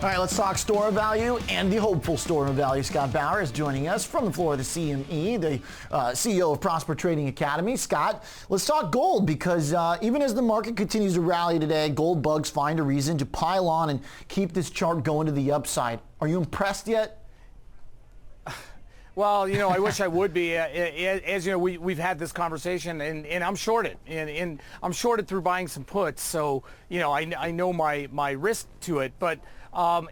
All right, let's talk store of value and the hopeful store of value. Scott Bauer is joining us from the floor of the CME, the CEO of Prosper Trading Academy. Scott, let's talk gold because even as the market continues to rally today, gold bugs find a reason to pile on and keep this chart going to the upside. Are you impressed yet? Well, I wish I would be. As you know, we've had this conversation, and I'm shorted, and I'm shorted through buying some puts. So, I know my risk to it, but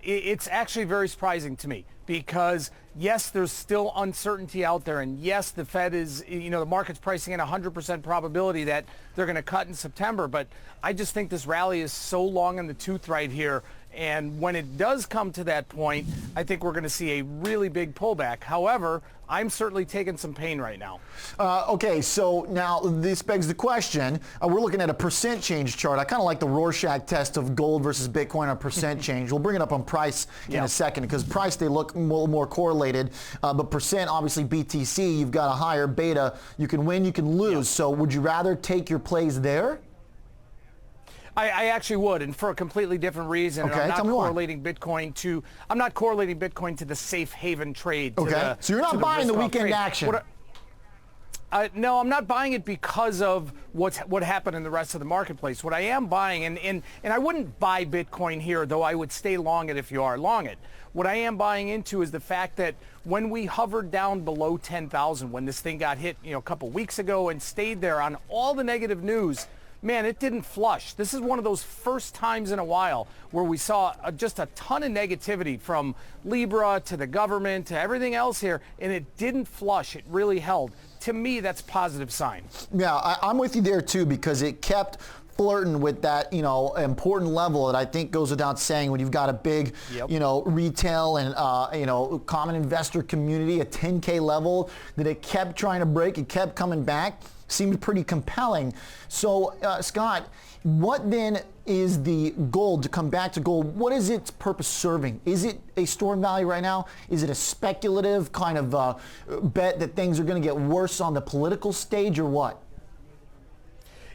it's actually very surprising to me because yes, there's still uncertainty out there, and yes, the Fed is, the market's pricing in 100% probability that they're going to cut in September. But I just think this rally is so long in the tooth right here. And when it does come to that point, I think we're going to see a really big pullback. However, I'm certainly taking some pain right now. Okay, so now this begs the question. We're looking at a percent change chart. I kind of like the Rorschach test of gold versus Bitcoin on percent change. We'll bring it up on price in a second because price, they look a little more correlated. But percent, obviously BTC, you've got a higher beta. You can win, you can lose. Yep. So would you rather take your plays there? I actually would, and for a completely different reason. Okay, I'm not tell me correlating why. I'm not correlating Bitcoin to the safe haven trade. Okay, so you're not buying the weekend action. No, I'm not buying it because of what happened in the rest of the marketplace. What I am buying, and I wouldn't buy Bitcoin here, though I would stay long it if you are long it. What I am buying into is the fact that when we hovered down below 10,000, when this thing got hit, a couple weeks ago and stayed there on all the negative news, man, it didn't flush. This is one of those first times in a while where we saw just a ton of negativity from Libra to the government to everything else here, and it didn't flush. It really held. To me, that's a positive sign. Yeah, I'm with you there too because it kept flirting with that, important level that I think goes without saying when you've got a big, retail and, common investor community, a 10K level that it kept trying to break. It kept coming back. Seemed pretty compelling. So, Scott, what then is the gold, to come back to gold, what is its purpose serving? Is it a store of value right now? Is it a speculative kind of bet that things are going to get worse on the political stage or what?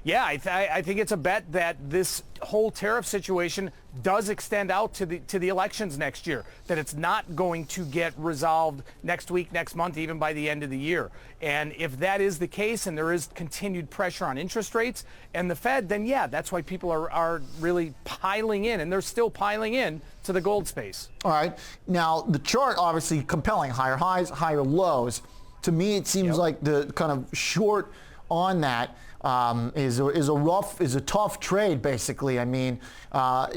Yeah, I think it's a bet that this whole tariff situation does extend out to the elections next year, that it's not going to get resolved next week, next month, even by the end of the year. And if that is the case and there is continued pressure on interest rates and the Fed, then yeah, that's why people are really piling in, and they're still piling in to the gold space. All right. Now, the chart obviously compelling, higher highs, higher lows. To me, it seems like the kind of short on that is a tough trade, basically. I mean,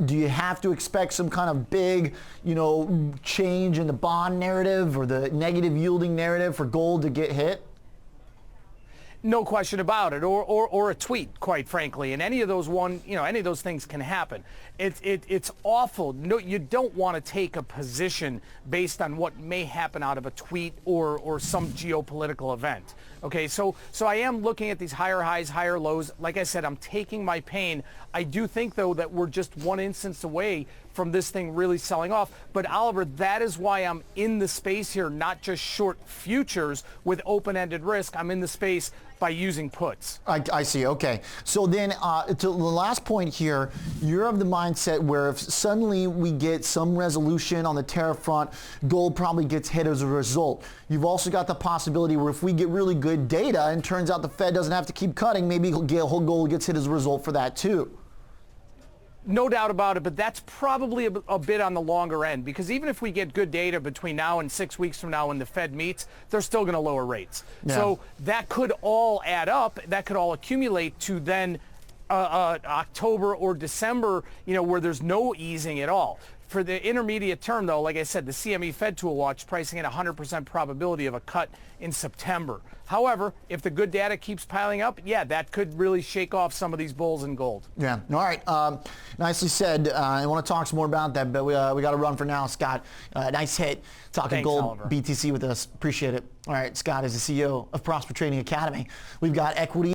do you have to expect some kind of big, change in the bond narrative or the negative yielding narrative for gold to get hit? No question about it, or a tweet, quite frankly, and any of those any of those things can happen. It's awful. No, you don't want to take a position based on what may happen out of a tweet or some geopolitical event. Okay, so I am looking at these higher highs, higher lows. Like I said, I'm taking my pain. I do think, though, that we're just one instance away from this thing really selling off. But Oliver, that is why I'm in the space here, not just short futures with open-ended risk. I'm in the space by using puts. I see. Okay. So then to the last point here, you're of the mindset where if suddenly we get some resolution on the tariff front, gold probably gets hit as a result. You've also got the possibility where if we get really good data and turns out the Fed doesn't have to keep cutting, maybe gold gets hit as a result for that too. No doubt about it, but that's probably a bit on the longer end because even if we get good data between now and 6 weeks from now when the Fed meets, they're still going to lower rates. Yeah. So that could all add up. That could all accumulate to then October or December, where there's no easing at all. For the intermediate term, though, like I said, the CME Fed Tool Watch pricing in 100% probability of a cut in September. However, if the good data keeps piling up, yeah, that could really shake off some of these bulls in gold. Yeah. All right. Nicely said. I want to talk some more about that, but we got to run for now, Scott. Nice hit. Talking Thanks, gold, Oliver. BTC with us. Appreciate it. All right. Scott is the CEO of Prosper Trading Academy. We've got equity.